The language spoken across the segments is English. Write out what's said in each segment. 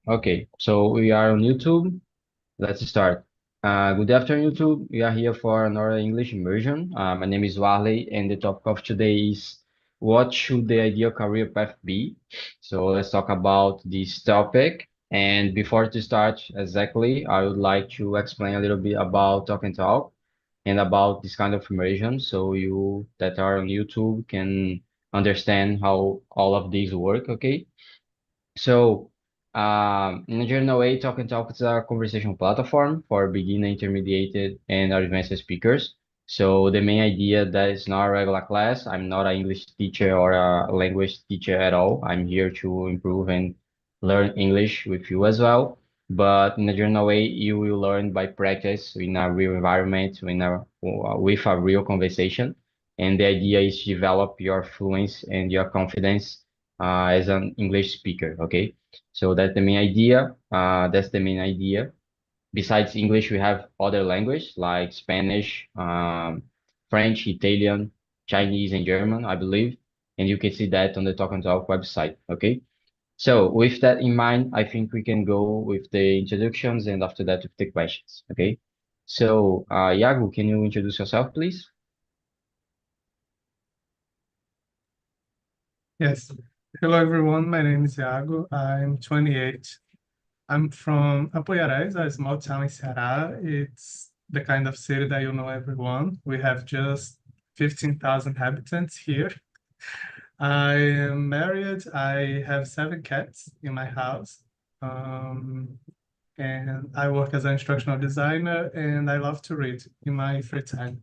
Okay, so we are on YouTube. Let's start. Good afternoon, YouTube. We are here for another English immersion. My name is Warley, and the topic of today is what should the ideal career path be? So let's talk about this topic. And before to start exactly, I would like to explain a little bit about Talk and Talk and about this kind of immersion, so you that are on YouTube can understand how all of these work. Okay. So, in a general way, Talk and Talk is a conversation platform for beginner, intermediate, and advanced speakers. So the main idea that it's not a regular class. I'm not an English teacher or a language teacher at all. I'm here to improve and learn English with you as well. But in a general way, you will learn by practice in a real environment, with a real conversation. And the idea is to develop your fluency and your confidence as an English speaker. Okay, so that's the main idea. That's the main idea. Besides English, we have other language like Spanish, French, Italian, Chinese, and German, I believe. And you can see that on the Talk and Talk website. Okay. So with that in mind, I think we can go with the introductions and after that with the questions. Okay. So, Iago, can you introduce yourself, please? Yes. Hello, everyone. My name is Iago. I'm 28. I'm from Apoiarés, a small town in Ceará. It's the kind of city that you know everyone. We have just 15,000 inhabitants here. I am married. I have 7 cats in my house. Um, and I work as an instructional designer, and I love to read in my free time.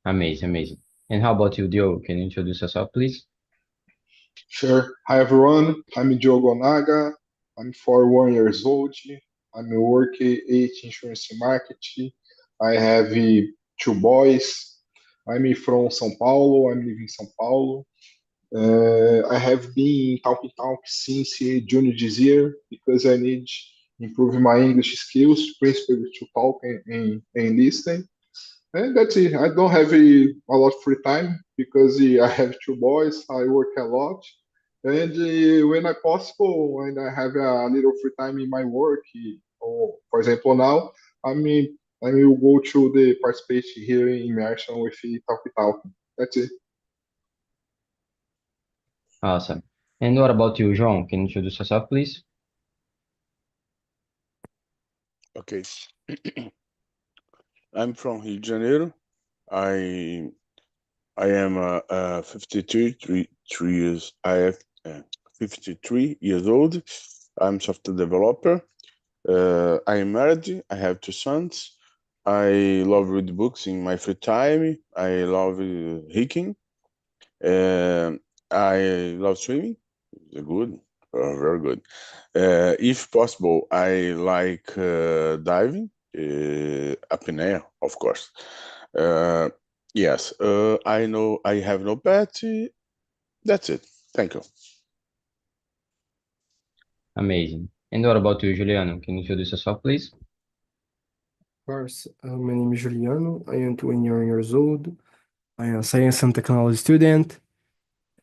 Amazing, amazing. And how about you, Diogo? Can you introduce yourself, please? Sure. Hi everyone. I'm Diogo Naga. I'm 41 years old. I'm working at insurance marketing. I have two boys. I'm from São Paulo. I'm living in São Paulo. I have been talking talk since June this year because I need improve my English skills, principally to talk and listen. And that's it. I don't have a lot of free time because I have two boys. I work a lot, and when I possible, when I have a little free time in my work, or for example now, I mean I will go to the participate here in Imersão with Talk Talk. That's it. Awesome. And what about you, João? Can you introduce yourself, please? Okay. I'm from Rio de Janeiro. I I am 53 years. I have 53 years old. I'm software developer. I am married. I have 2 sons. I love read books in my free time. I love hiking. Uh, I love swimming. Good, very good. If possible, I like diving, apnea, of course. Uh, yes, I know I have no pet. That's it. Thank you. Amazing. And what about you, Juliano? Can you introduce yourself, please? Course, my name is Juliano. I am 21 years old. I am a science and technology student,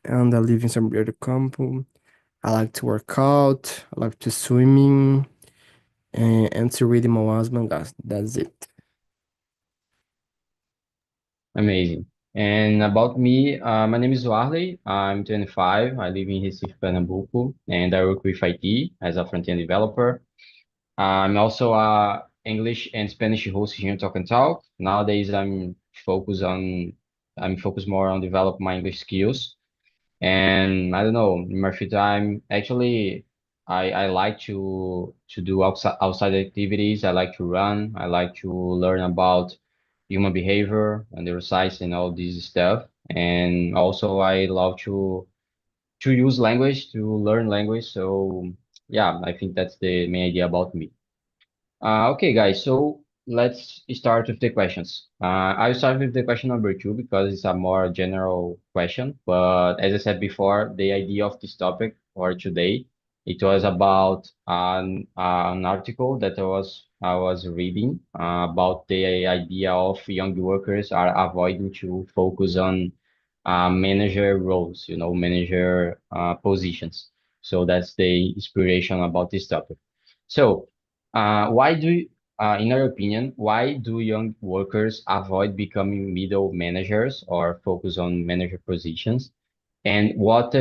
and I live in São Bernardo do Campo. I like to work out. I like to swimming, and to read manhwas, mangás. That's it. Amazing. And about me, my name is Warley. I'm 25. I live in Recife, Pernambuco, and I work with IT as a front-end developer. I'm also a English and Spanish host here in Talk and Talk. Nowadays, I'm focused more on develop my English skills. And I don't know, in my free time, actually, I like to do outside activities. I like to run. I like to learn about human behavior and neuroscience and all this stuff. And also, I love to use language to learn language. So yeah, I think that's the main idea about me. Okay, guys, so let's start with the questions. I'll start with the question number two because it's a more general question. But as I said before, the idea of this topic for today, it was about an article that I was reading about the idea of young workers are avoiding to focus on manager roles, manager positions. So that's the inspiration about this topic. So, in your opinion, why do young workers avoid becoming middle managers or focus on manager positions? And what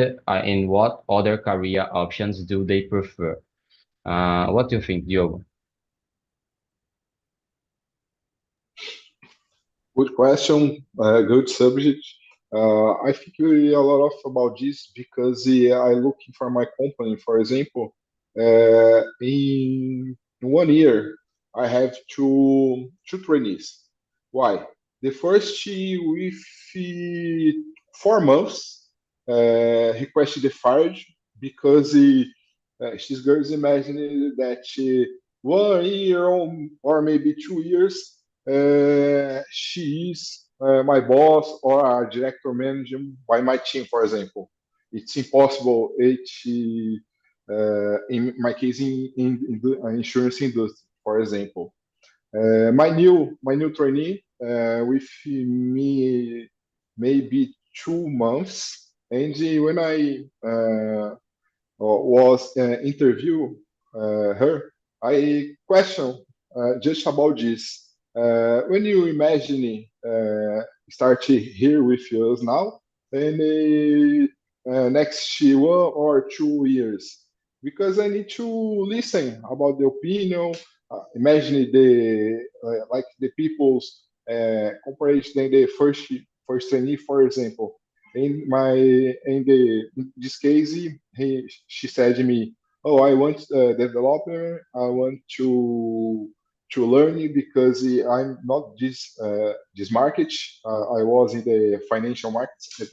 other career options do they prefer? What do you think, Diogo? Good question. Good subject. I think really a lot of about this because I looking for my company. For example, in 1 year, I have two trainees. Why? The first with 4 months requested the fired because she's girls imagining that 1 year or maybe 2 years she is my boss or a director manager by my team, for example. It's impossible. In my case, in the insurance industry, for example. My new trainee with me maybe 2 months, and when I was interview her, I question just about this. When you imagine start here with us now, and next 1 or 2 years, because I need to listen about the opinion. Imagine the like the people's comparison the first trainee, for example. In this case, she said to me, "Oh, I want developer. I want to learn it because I'm not this market. I was in the financial markets at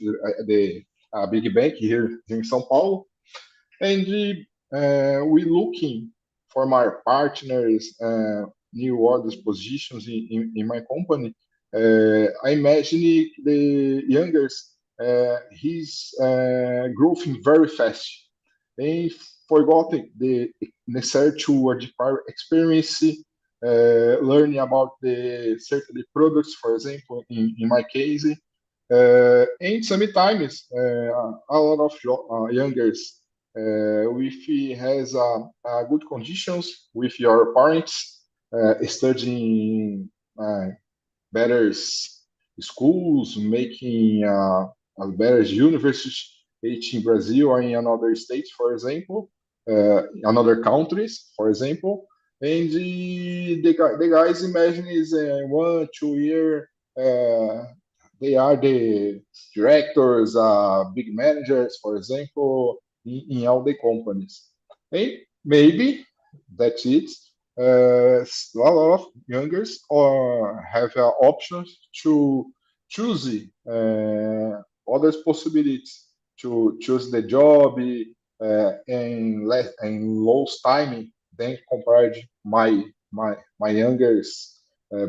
the big bank here in São Paulo, and we looking for my partners, new orders positions in my company. I imagine the youngest, he's growing very fast. They forgotten the necessary to acquire experience, learning about the certain products, for example, in my case. And sometimes a lot of youngers if he has good conditions with your parents, studying better schools, making a better university in Brazil or in another states, for example, another countries, for example. And the guys imagine is 1 2 year. They are the directors, big managers, for example, in all the companies. And maybe that's it. A lot of youngers or have options to choose other possibilities to choose the job in less and less time than compared my youngest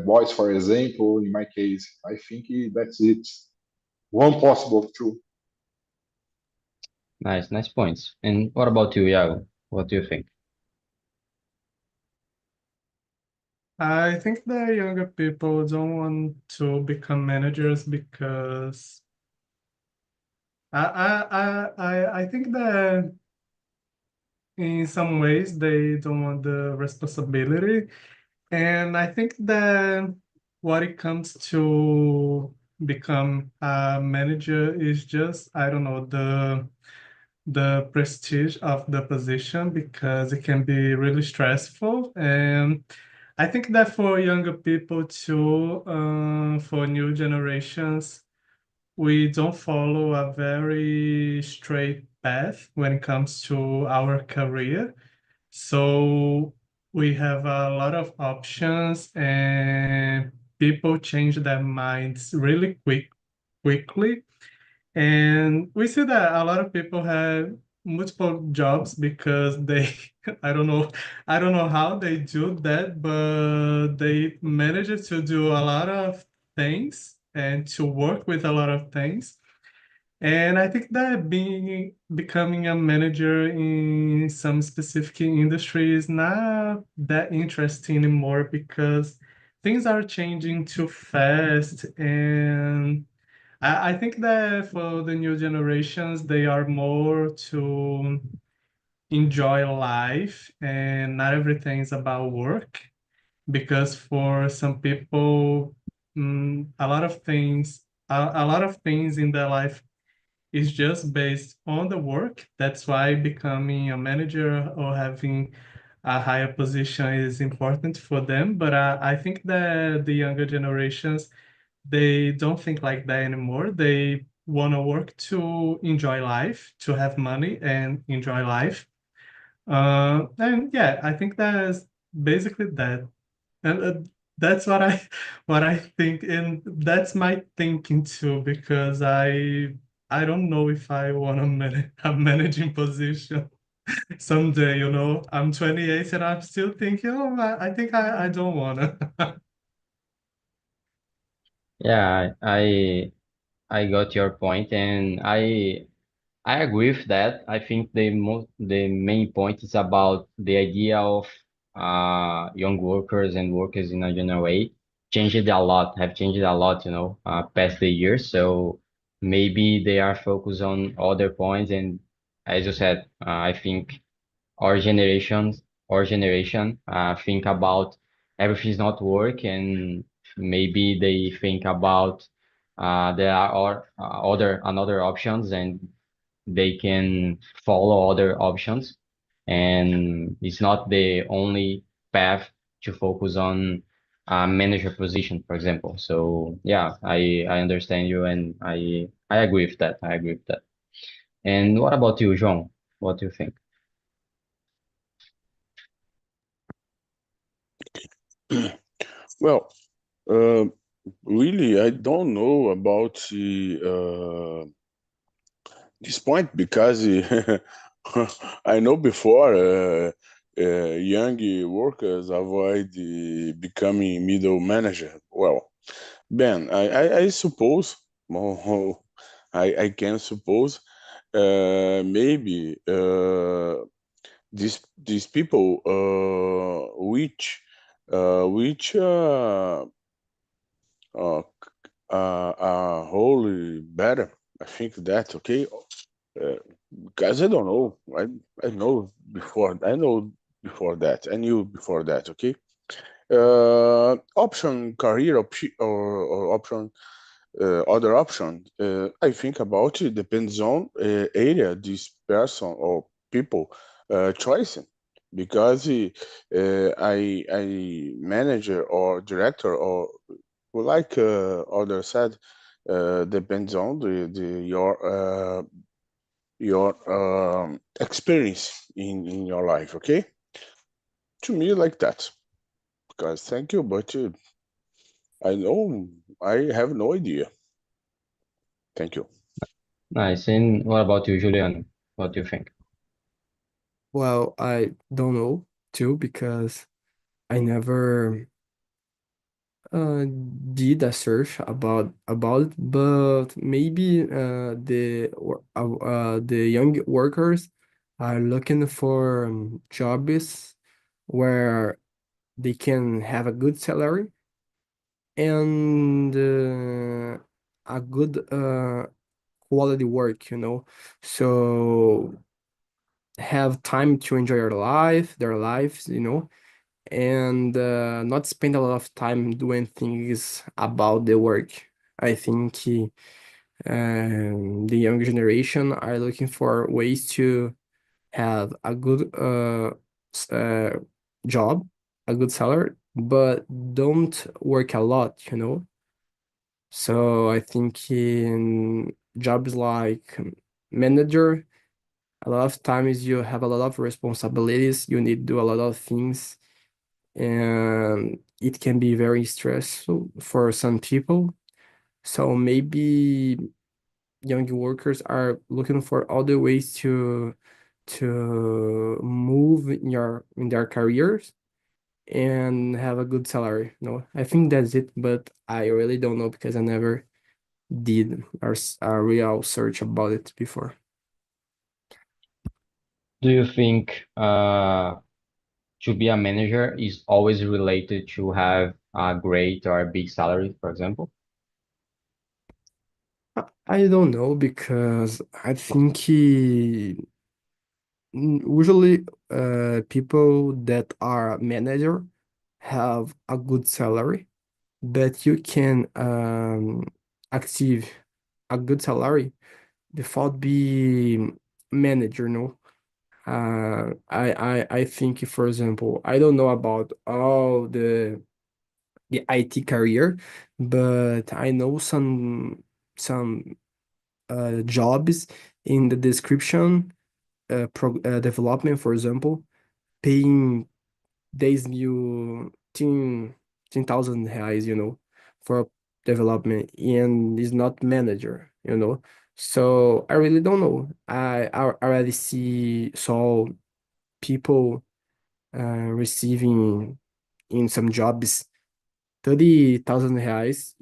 boys, for example. In my case, I think that's it. One possible too. Nice points. And what about you, Iago? What do you think? I think the younger people don't want to become managers because I think that in some ways they don't want the responsibility. And I think that what it comes to become a manager is just, I don't know, the prestige of the position because it can be really stressful. And I think that for younger people too, for new generations, we don't follow a very straight path when it comes to our career. So we have a lot of options and people change their minds really quickly. And we see that a lot of people have multiple jobs because they, I don't know how they do that, but they manage to do a lot of things and to work with a lot of things. And I think that becoming a manager in some specific industry is not that interesting anymore because things are changing too fast. And I think that for the new generations, they are more to enjoy life and not everything is about work, because for some people, a lot of things in their life is just based on the work. That's why becoming a manager or having a higher position is important for them. But I think that the younger generations, they don't think like that anymore. They want to work to enjoy life, to have money and enjoy life. And yeah, I think that's basically that. And that's what I what I think, and that's my thinking too, because I don't know if I want to a managing position someday, you know. I'm 28 and I'm still thinking, oh, I think I don't wanna. Yeah, I got your point, and I agree with that. I think the main point is about the idea of young workers and workers in a general way have changed a lot, past the years. So maybe they are focused on other points, and as you said, I think our generations, our generation, think about everything's not work, and maybe they think about there are other another options, and they can follow other options, and it's not the only path to focus on a manager position, for example. So yeah, I understand you, and I agree with that. I agree with that. And what about you, João? What do you think? Well, uh, really, I don't know about this point because I know before young workers avoid becoming middle manager. Well, Ben, I suppose, well, I can suppose, maybe these people which uh, wholly better. I think that okay. Uh, because I don't know. I know before. I know before that. I knew before that. Okay. Option career or option other option. I think about it depends on area this person or people choosing because I manager or director or like other said depends on the your experience in your life. Okay, to me like that. Guys, thank you, but I know I have no idea. Thank you. Nice. And what about you, Julian? What do you think? Well, I don't know too because I never did a search about it, but maybe the young workers are looking for jobs where they can have a good salary and a good quality work, you know. So have time to enjoy their lives, you know, and not spend a lot of time doing things about the work. I think the younger generation are looking for ways to have a good job, a good salary, but don't work a lot, you know. So I think in jobs like manager, a lot of times you have a lot of responsibilities, you need to do a lot of things, and it can be very stressful for some people. So maybe young workers are looking for other ways to move in their careers and have a good salary. No, I think that's it, but I really don't know because I never did a real search about it before. Do you think to be a manager is always related to have a great or a big salary, for example? I don't know because I think Usually, people that are manager have a good salary, but you can achieve a good salary without be manager, no? I think, for example, I don't know about all the IT career, but I know some jobs in the description, development, for example, paying 10 mil, 10,000 reais, for development, and is not manager. So I really don't know. I already saw people receiving in some jobs 30,000 reais,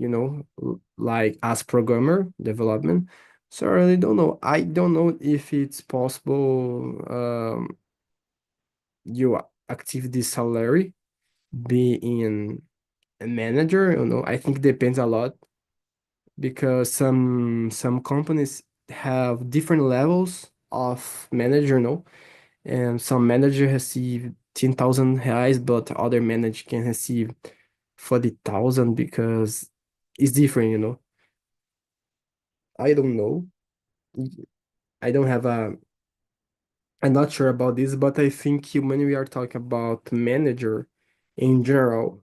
like as programmer development. So I really don't know. I don't know if it's possible you active this salary being a manager, I think depends a lot because some companies have different levels of manager, and some manager receive 10,000 reais, but other manager can receive 40,000 because it's different, I don't know. I don't have a, I'm not sure about this, but I think when we are talking about manager in general,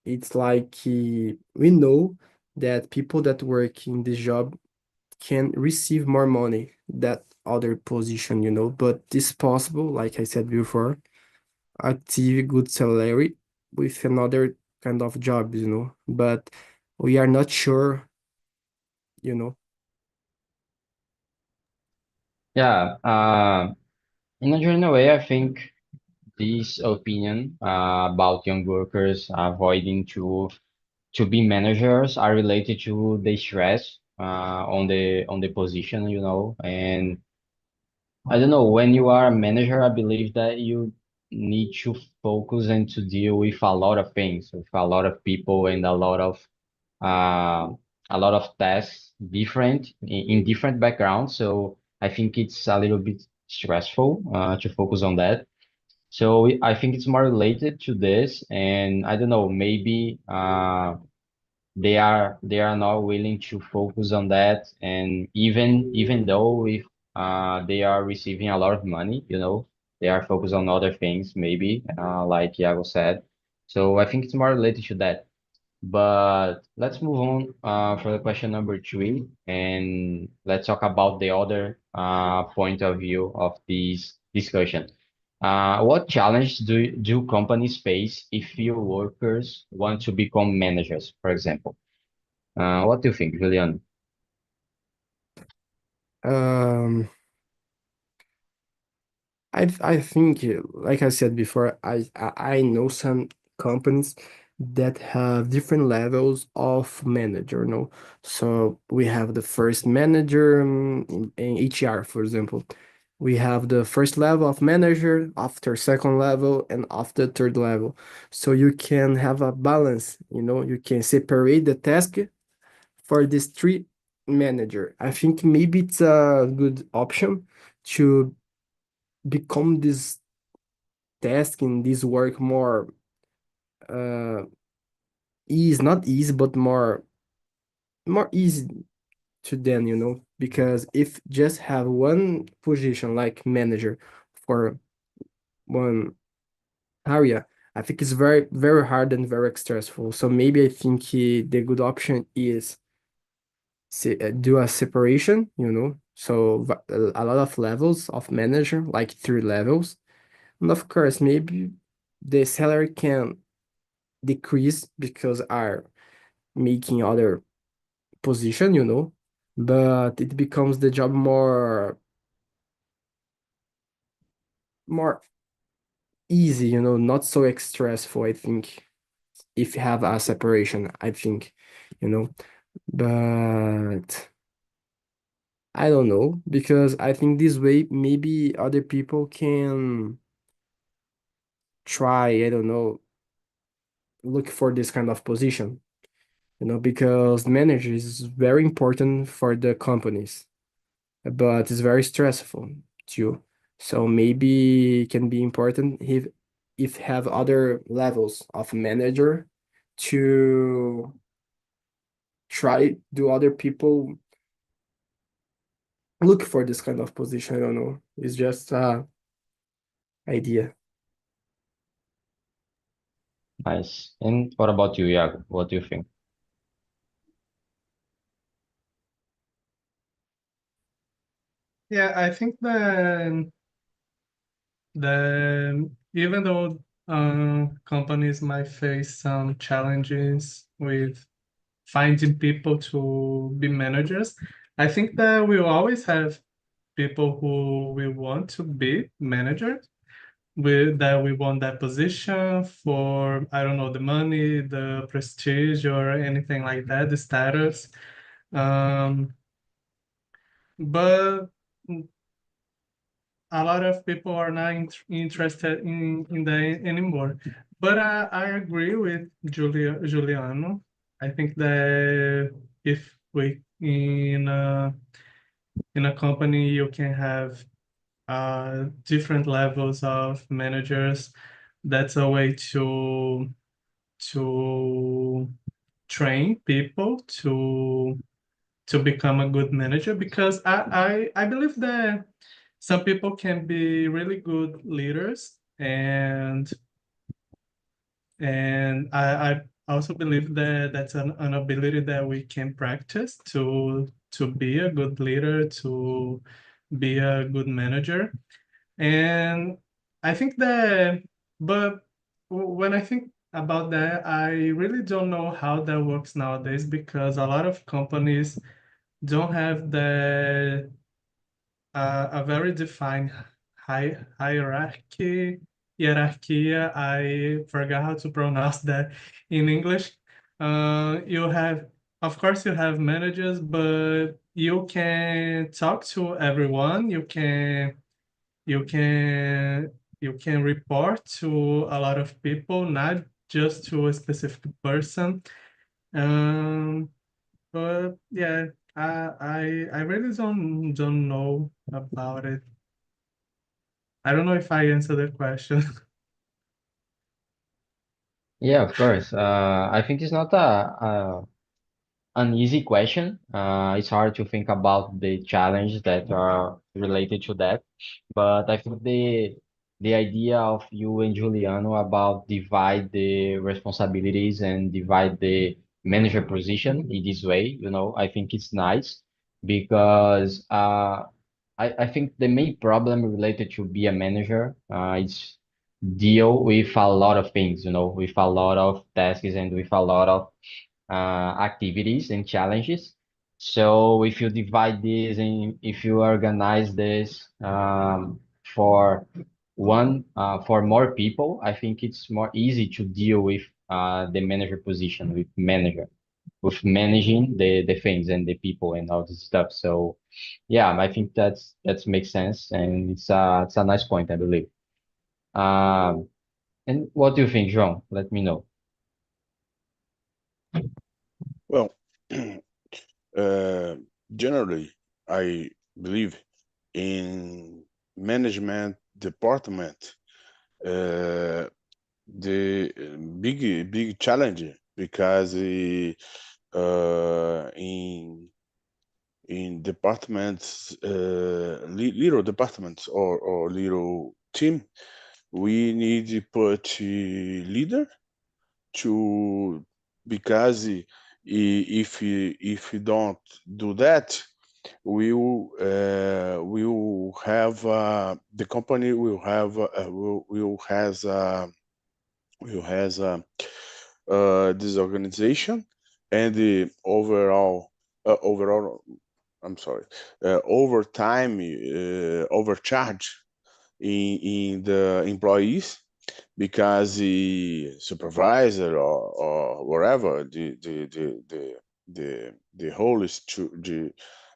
it's like we know that people that work in this job can receive more money that other position, but it's possible, like I said before, achieve good salary with another kind of job, but we are not sure, you know. Yeah, in a general way, I think this opinion about young workers avoiding to be managers are related to the stress on the position, and I don't know, when you are a manager, I believe that you need to focus and to deal with a lot of things, with a lot of people and uh, a lot of tasks different in different backgrounds. So I think it's a little bit stressful to focus on that. So I think it's more related to this, and I don't know, maybe they are not willing to focus on that, and even though if they are receiving a lot of money, they are focused on other things, maybe like Iago said. So I think it's more related to that. But let's move on for the question number three, and let's talk about the other point of view of this discussion. What challenge do companies face if your workers want to become managers, for example? What do you think, Julian? Um, I think, like I said before, I know some companies that have different levels of manager, So we have the first manager in HR, for example. We have the first level of manager, after second level, and after third level. So you can have a balance, you can separate the task for this three manager. I think maybe it's a good option to become this task in this work more uh easy, not easy, but more easy to them, because if just have one position like manager for one area, I think it's very very hard and very stressful. So maybe I think the good option is do a separation, so a lot of levels of manager, like three levels. And of course, maybe the salary can decrease because are making other position, but it becomes the job more easy, not so stressful, I think, if you have a separation, I think, you know. But I don't know, because I think this way maybe other people can try, I don't know, look for this kind of position, because manager is very important for the companies, but it's very stressful too. So maybe it can be important if have other levels of manager to try do other people look for this kind of position. I don't know. It's just a idea. Nice. And what about you, Iago? What do you think? Yeah, I think that even though companies might face some challenges with finding people to be managers, I think that we will always have people who will want to be managers, that we want that position for, I don't know, the money, the prestige, or anything like that, the status. Um, but a lot of people are not interested in that anymore. But I agree with Juliano. I think that if we in a company you can have different levels of managers, that's a way to train people to become a good manager, because I believe that some people can be really good leaders, and I also believe that that's an ability that we can practice to be a good leader, to be a good manager. And I think that, but when I think about that, I really don't know how that works nowadays, because a lot of companies don't have a very defined hierarchy. I forgot how to pronounce that in English. You have, of course, you have managers, but you can talk to everyone. You can you can report to a lot of people, not just to a specific person. Um, but yeah, I really don't know about it. I don't know if I answered the question. Yeah, of course. I think it's not an easy question. It's hard to think about the challenges that are related to that. But I think the idea of you and Juliano about divide the responsibilities and divide the manager position in this way, I think it's nice because I think the main problem related to be a manager is deal with a lot of things, with a lot of tasks and with a lot of activities and challenges. So if you divide this and if you organize this for more people, I think it's more easy to deal with the manager position, with managing the things and the people and all this stuff. So yeah, I think that makes sense and it's a nice point, I believe. Um, and what do you think, João? Let me know. Well, uh, generally, I believe in management department. The big challenge, because in departments, little departments or little team, we need to put a leader to, because if you don't do that, we will have the company will has disorganization, and the overall, I'm sorry, overtime, overcharge in the employees, because the supervisor or wherever the role is to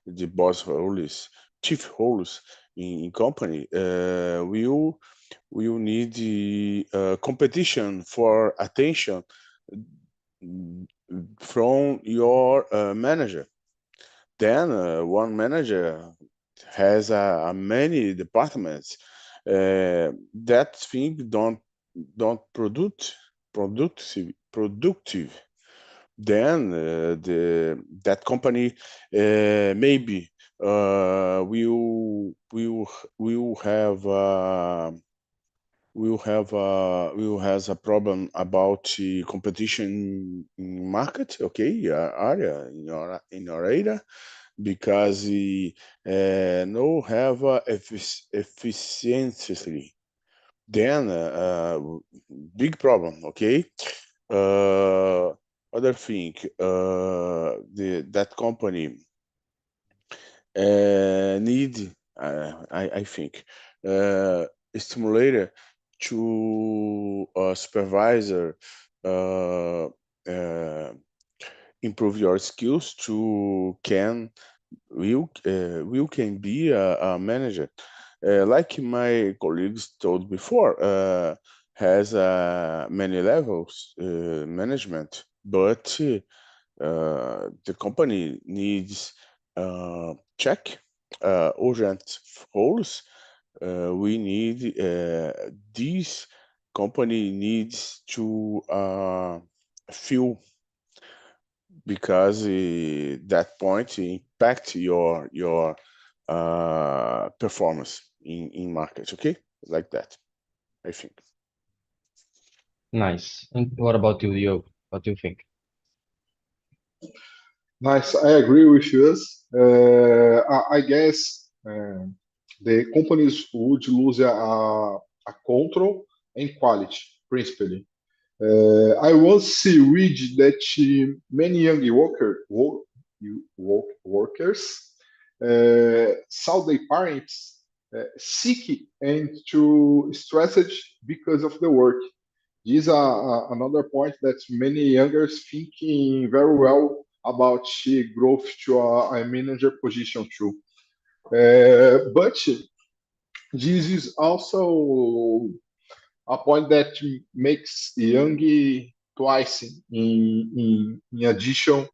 the boss role is chief roles in company, will need the competition for attention from your manager. Then one manager has many departments. That thing don't productive. Then that company maybe will have will has a problem about the competition in market, okay, area in your area, because he no have efficiency. Then big problem, okay. Other thing, that company need, I think, a stimulator to a supervisor improve your skills to will can be a manager. Like my colleagues told before, has many levels management, but the company needs check urgent roles. We need these company needs to fill, because that point impact your performance in market. Okay, like that, I think. Nice. And what about you, Diogo? What do you think? Nice. I agree with you. I guess the companies would lose a control and quality, principally. I once read that many young workers saw their parents sick and to stressed because of the work. This is another point that many youngers thinking very well about growth to a manager position too. But this is also a point that makes young twice in addition.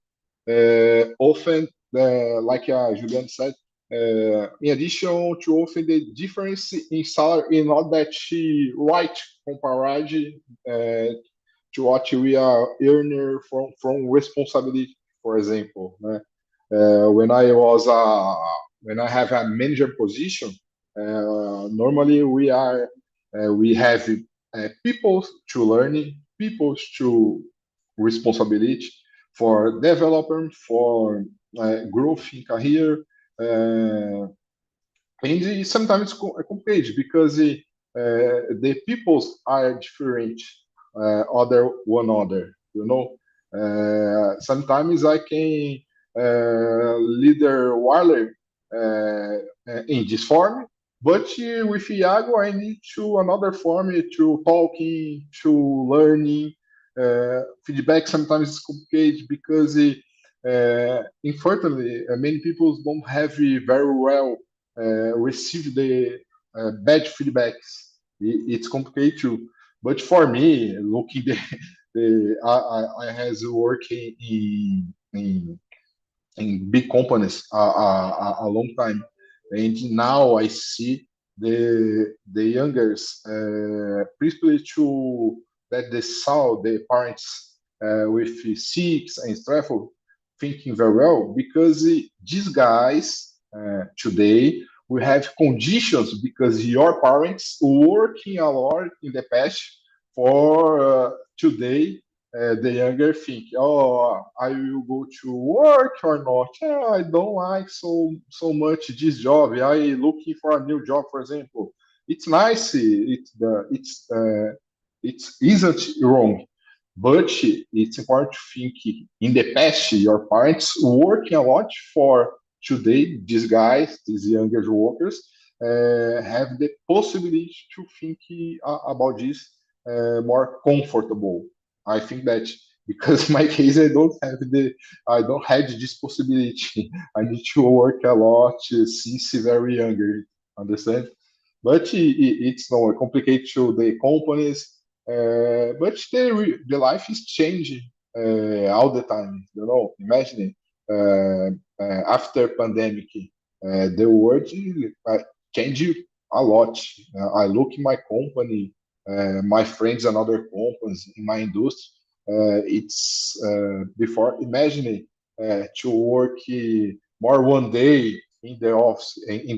Often, like Julian said, in addition to often the difference in salary in not that she right compared to what we are earning from responsibility, for example. When I was when I have a manager position, normally we have people to learning, people to responsibility for development, for growth in career, and sometimes it's complicated because the peoples are different, other one other. You know, sometimes I can leader Warler in this form, but with Iago I need to another form to talking, to learning. Feedback sometimes is complicated because unfortunately many people don't have very well receive the bad feedbacks. It's complicated too. But for me, looking I has working in big companies a long time, and now I see the youngers, principally to that they saw the parents with six and travel thinking very well because these guys today we have conditions because your parents working a lot in the past for today the younger think, oh, I will go to work or not. I don't like so much this job. I looking for a new job, for example. It's nice. It isn't wrong, but it's important to think in the past your parents working a lot for today. These guys, these younger workers, have the possibility to think about this more comfortable. I think that because in my case I don't have this possibility. I need to work a lot since very younger. Understand? But it's not complicated to the companies. But the life is changing all the time. You know, imagine after pandemic, The world changed a lot. I look in my company, my friends and other companies in my industry. It's before imagining to work more one day in the office, in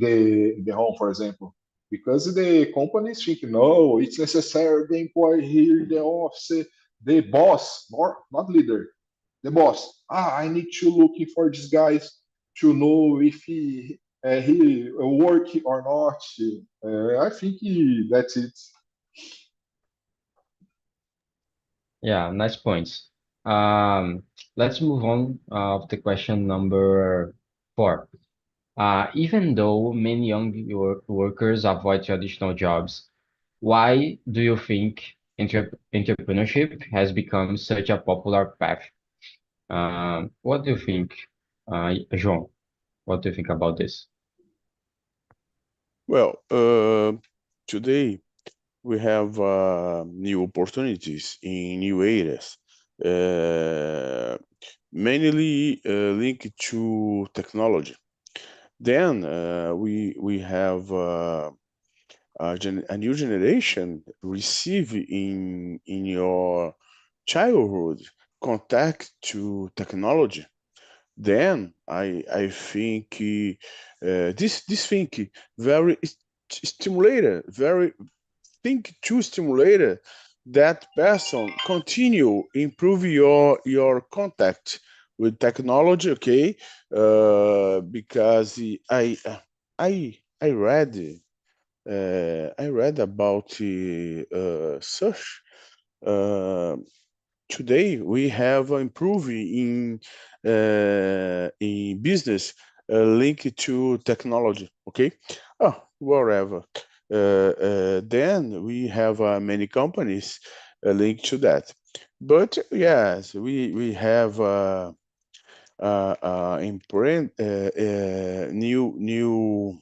the home, for example, because the companies think no, it's necessary the employee here in the office, the boss, not leader, the boss. I need to looking for these guys to know if he work or not. I think that's it. Yeah, nice points. Let's move on of the question number 4. Even though many young workers avoid traditional jobs, why do you think entrepreneurship has become such a popular path? What do you think, João? What do you think about this? Well, today we have new opportunities in new areas, mainly linked to technology. Then we have a new generation receive in your childhood contact to technology. Then I think this think very stimulated, very think to stimulated that person continue improve your contact with technology. Okay, because I read I read about such. Uh, Today we have improving in business linked to technology. Okay, oh whatever. Then we have many companies linked to that. But yes, we have imprint new new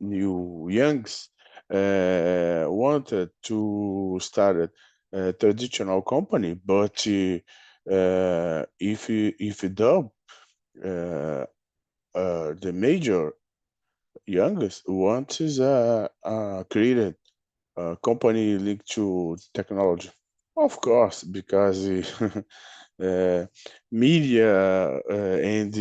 new youngs wanted to start a traditional company, but if the the major youngest wants is created a company linked to technology. Of course, because media and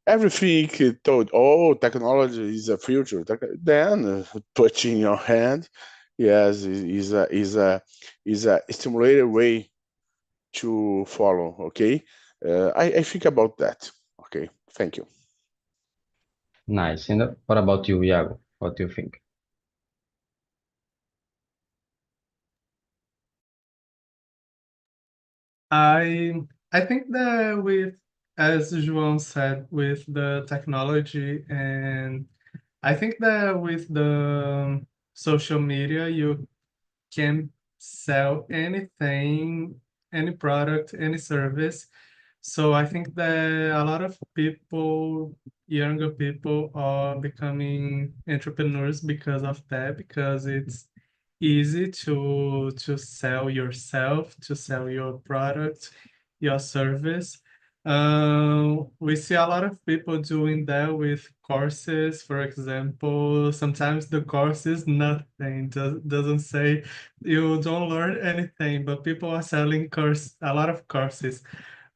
everything told, oh, technology is a future. Then put in your hand, yes, is a stimulated way to follow. Okay, I think about that. Okay, thank you. Nice. And what about you, Iago? What do you think? I think that with, as João said, with the technology, and I think that with the social media, you can sell anything, any product, any service. So I think that a lot of people, younger people, are becoming entrepreneurs because of that, because it's easy to sell yourself, to sell your product, your service. We see a lot of people doing that with courses, for example. Sometimes the course is nothing, doesn't say you don't learn anything, but people are selling a lot of courses.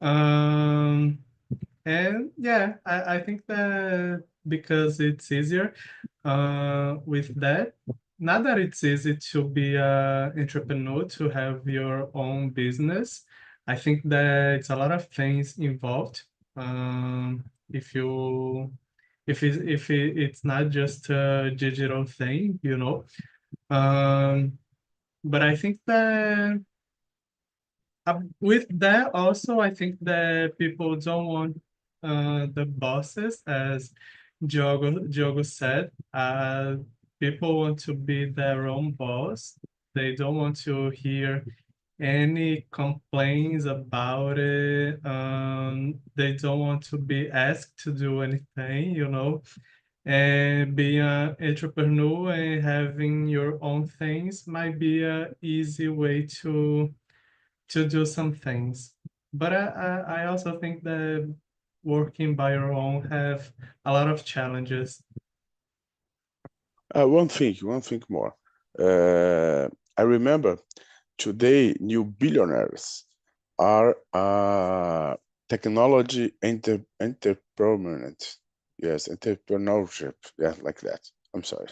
Um, and yeah, I think that because it's easier with that, not that it's easy to be a entrepreneur, to have your own business. I think that it's a lot of things involved. If you if it's not just a digital thing, you know. But I think that with that also, I think that people don't want the bosses, as Diogo said. People want to be their own boss. They don't want to hear any complaints about it. They don't want to be asked to do anything, you know. And being an entrepreneur and having your own things might be a easy way to do some things. But I also think that working by your own have a lot of challenges. One thing more. I remember today new billionaires are technology entrepreneurs. Yes, entrepreneurship. Yeah, like that. I'm sorry.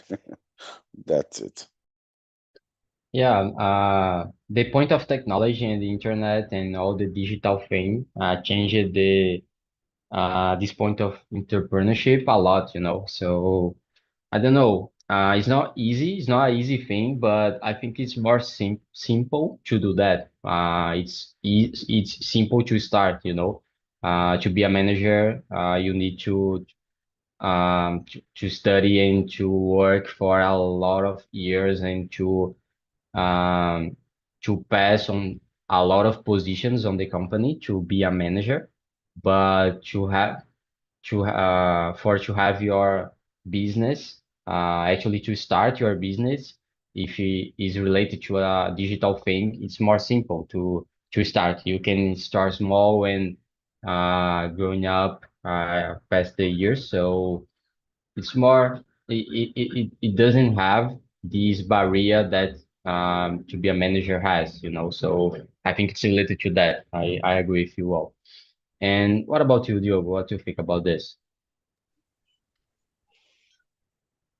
That's it. Yeah, the point of technology and the internet and all the digital thing changed the this point of entrepreneurship a lot, you know. So I don't know. It's not easy. It's not an easy thing, but I think it's more simple to do that. It's simple to start, you know. To be a manager, you need to study and to work for a lot of years and um, to pass on a lot of positions on the company to be a manager. But to have your business, actually to start your business, if it is related to a digital thing, it's more simple to start. You can start small and growing up past the years. So it's more it doesn't have this barrier that to be a manager has, you know. So I think it's related to that. I agree with you all. And what about you, Diogo? What do you think about this?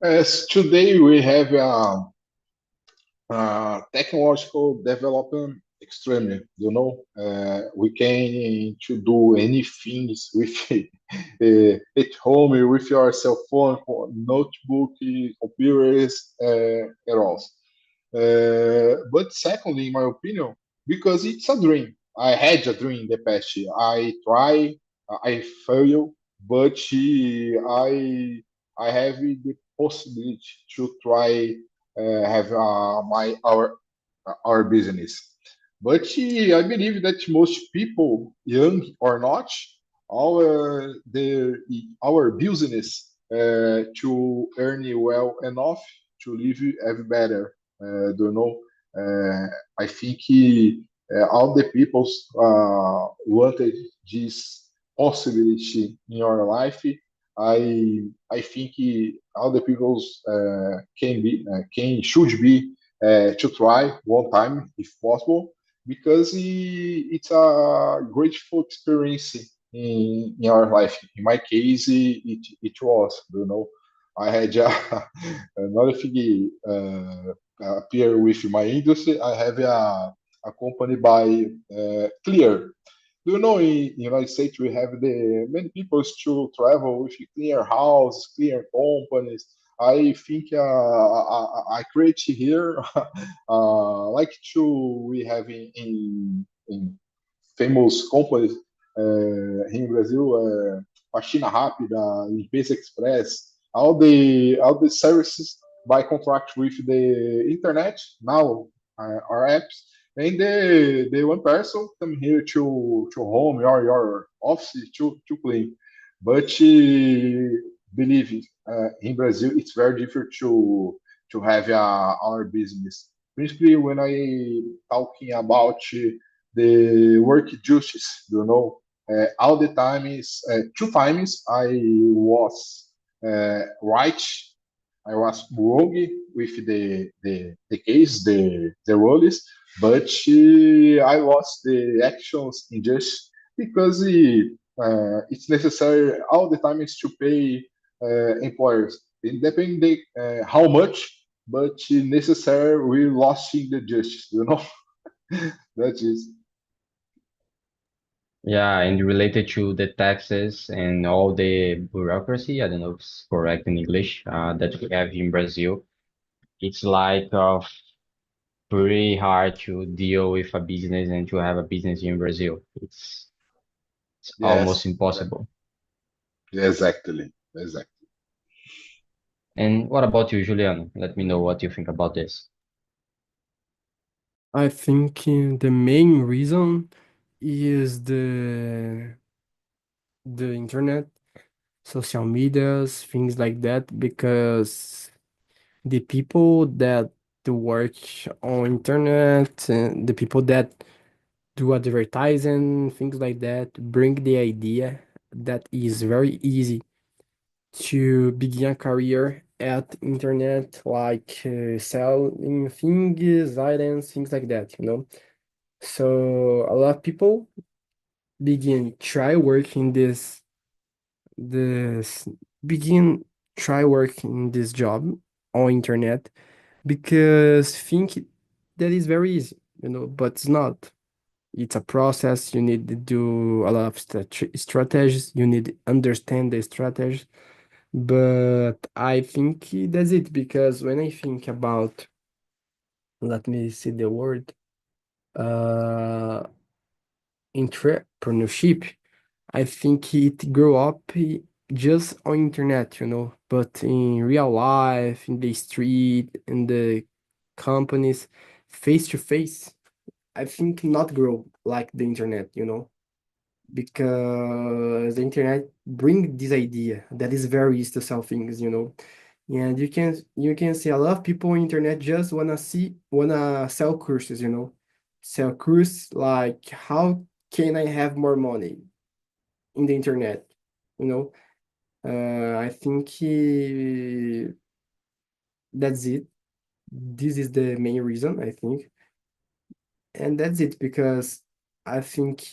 As today we have technological development extremely. We can to do anything with at home with your cell phone, notebook, computers, at all. But secondly, in my opinion, because it's a dream. I had a dream in the past. I try, I fail, but I have the possibility to try have our business. But I believe that most people, young or not, our business to earn well enough to live even better. Don't know. I think all the people wanted this possibility in your life. I think all the people can should be to try one time if possible because it's a grateful experience in our life. In my case, it was. I had another thing appear with my industry. I have a company by Clear. Do you know in United States we have the many people to travel with clear house, clear companies. I think I create here like to we have in famous companies here in Brazil, Faxina Rápida, Limpeza Express, all the services by contract with the internet now, our apps, and the one person come here to home your office to clean. But believe it, in Brazil it's very difficult to have our business. Principally when I talking about the work justice, all the time is two times I was right, I was wrong with the case, the rules, but I lost the actions in just because it's necessary all the time is to pay employers, independent how much, but necessary we lost in the justice. That is. Yeah, and related to the taxes and all the bureaucracy, I don't know if it's correct in English, that we have in Brazil. It's like pretty hard to deal with a business and to have a business in Brazil. It's almost Yes, impossible. exactly. And what about you, Juliano? Let me know what you think about this. I think the main reason is the internet, social medias, things like that, because the people that work on internet and the people that do advertising, things like that, bring the idea that is very easy to begin a career at internet, like selling things, items, things like that, you know. So a lot of people begin try working this begin try working this job on internet because think that is very easy, you know, but it's not. It's a process. You need to do a lot of strategies. You need to understand the strategies. But I think that's it because when I think about, let me see the word, uh, entrepreneurship, I think it grew up just on internet, you know, but in real life, in the street, in the companies, face to face, I think not grow like the internet, you know, because the internet bring this idea that is very easy to sell things, you know. And you can see a lot of people on internet just wanna sell courses, you know. Sell course like how can I have more money in the internet, you know. I think that's it. This is the main reason, I think. And that's it because I think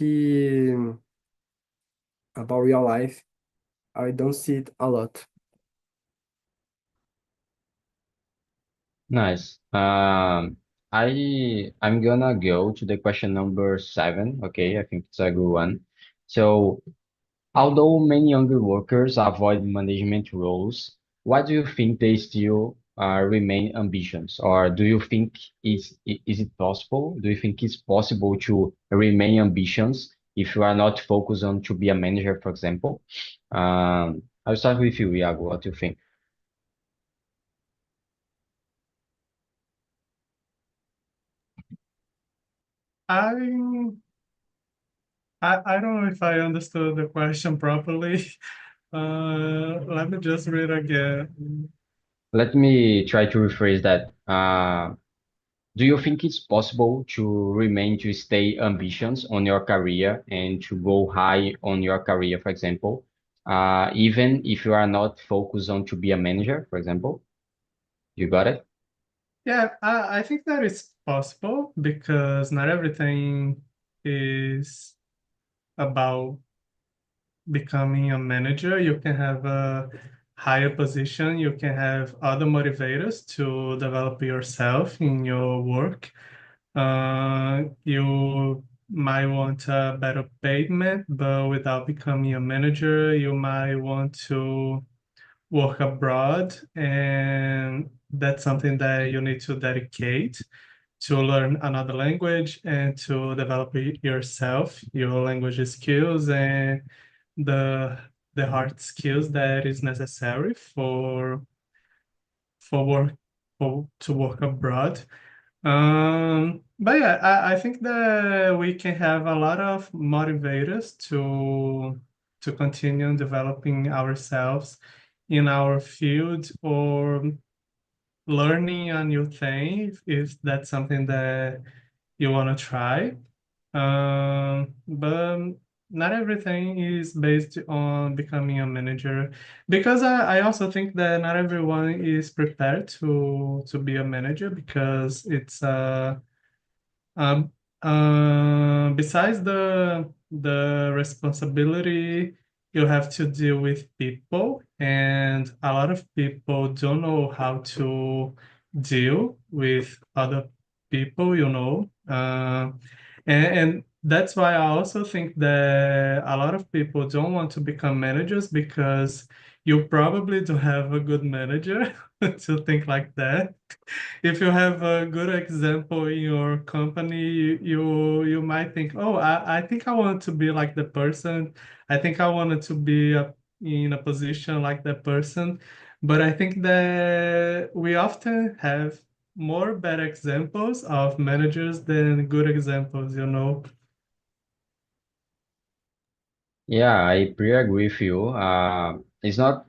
about real life, I don't see it a lot. Nice. I'm gonna go to the question number 7. Okay, I think it's a good one. So, although many younger workers avoid management roles, why do you think they still remain ambitious? Or do you think is it possible? Do you think it's possible to remain ambitious if you are not focused on to be a manager, for example? I'll start with you, Iago. What do you think? I I don't know if I understood the question properly. Let me just read again. Let me try to rephrase that. Do you think it's possible to remain to stay ambitious on your career and to go high on your career, for example, even if you are not focused on to be a manager, for example? You got it? Yeah, I think that is possible because not everything is about becoming a manager. You can have a higher position. You can have other motivators to develop yourself in your work. You might want a better payment, but without becoming a manager, you might want to work abroad, and that's something that you need to dedicate to learn another language and to develop yourself, your language skills, and the the hard skills that is necessary for work to work abroad. But yeah, I think that we can have a lot of motivators to continue developing ourselves in our field or learning a new thing if that's something that you want to try. But not everything is based on becoming a manager because I also think that not everyone is prepared to be a manager because it's um, besides the responsibility, you have to deal with people, and a lot of people don't know how to deal with other people, you know. And that's why I also think that a lot of people don't want to become managers because you probably don't have a good manager to think like that. If you have a good example in your company, you might think, oh, I think I want to be like the person. I think I wanted to be in a position like that person. But I think that we often have more bad examples of managers than good examples, you know. Yeah, I pretty agree with you. It's not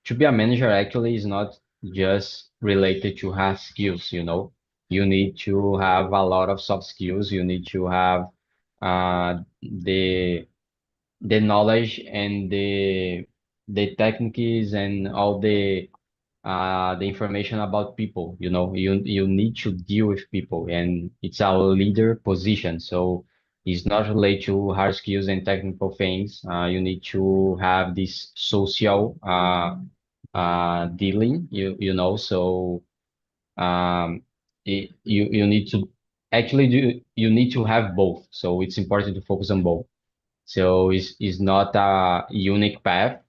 to be a manager actually is not just related to hard skills, you know. You need to have a lot of soft skills. You need to have the knowledge and the techniques and all the information about people. You know, you need to deal with people, and it's our leader position. So it's not related to hard skills and technical things. You need to have this social dealing. You know, so you need to actually do you need to have both. So it's important to focus on both. So it's not a unique path.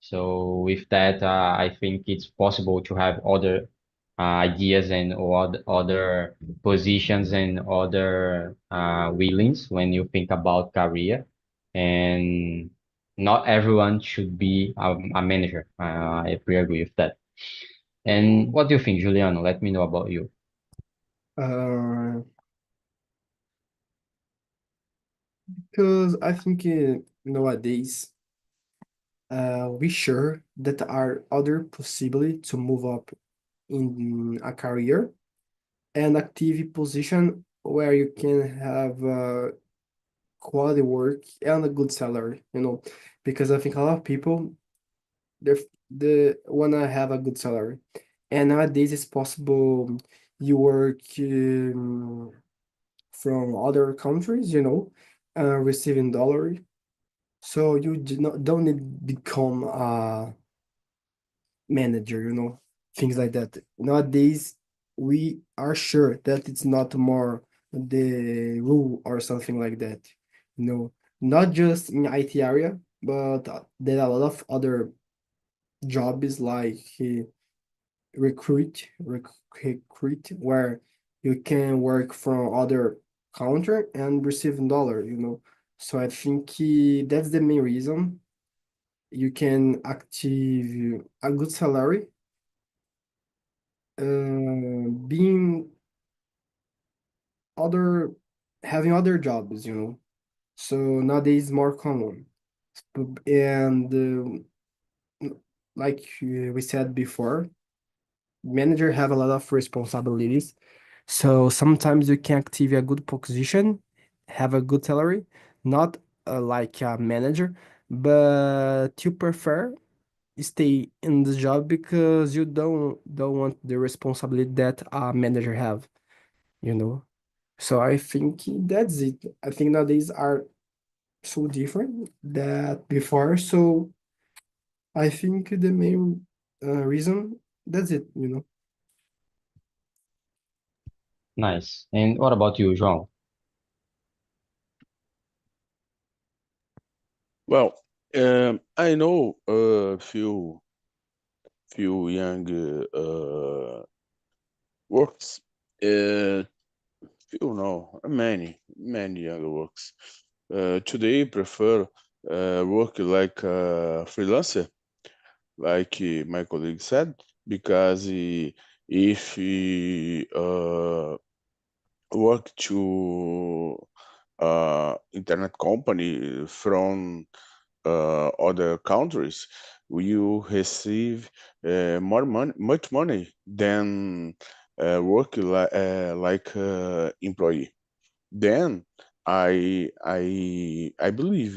So with that, I think it's possible to have other ideas and other positions and other willings when you think about career. And not everyone should be a manager. I pretty agree with that. And what do you think, Juliano? Let me know about you. Uh, because I think nowadays, we sure that there are other possibility to move up in a career and active position where you can have quality work and a good salary, because I think a lot of people they wanna have a good salary, and nowadays it's possible you work from other countries, receiving dollar, so you don't need become a manager, things like that. Nowadays, we are sure that it's not more the rule or something like that. Not just in IT area, but there are a lot of other jobs like recruit where you can work from other country and receive dollar. So I think that's the main reason you can active a good salary, being other having other jobs. So nowadays more common. And like we said before, manager have a lot of responsibilities. So sometimes you can active a good position, have a good salary, not like a manager, but you prefer stay in the job because you don't want the responsibility that a manager have, you know. So I think that's it. I think nowadays are so different that before. So I think the main reason that's it. Nice. And what about you, João? Well, I know a few young works. Few no, many young works. Today prefer work like a freelancer, like my colleague said, because if he work to internet company from other countries, you receive more money, much money than work like employee. Then I believe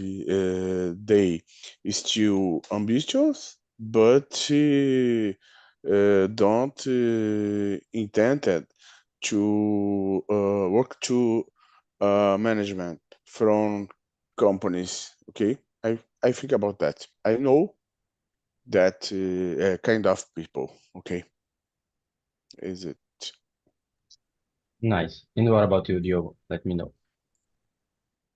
they still ambitious, but don't intended to work to management from companies. Okay, I think about that. I know that kind of people. Okay, is it? Nice. And what about you, Diogo? Let me know.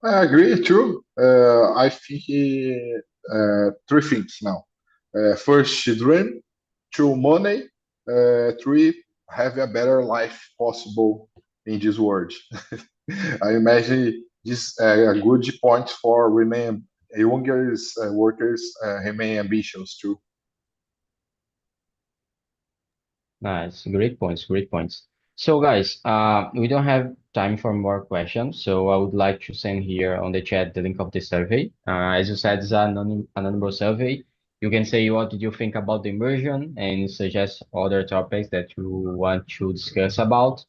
I agree too. I think three things now. First, children. Two, money. Three, have a better life possible in this world. I imagine this a good point for remain younger workers remain ambitious too. Nice. Great points. Great points. So, guys, we don't have time for more questions. So, I would like to send here on the chat the link of the survey. As you said, it's an anonymous survey. You can say what did you think about the immersion and suggest other topics that you want to discuss about.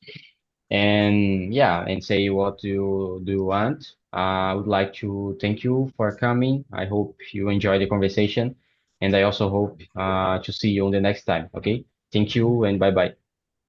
and yeah, and say what do you want. I would like to thank you for coming. I hope you enjoy the conversation, and I also hope to see you on the next time. Okay, thank you and bye bye.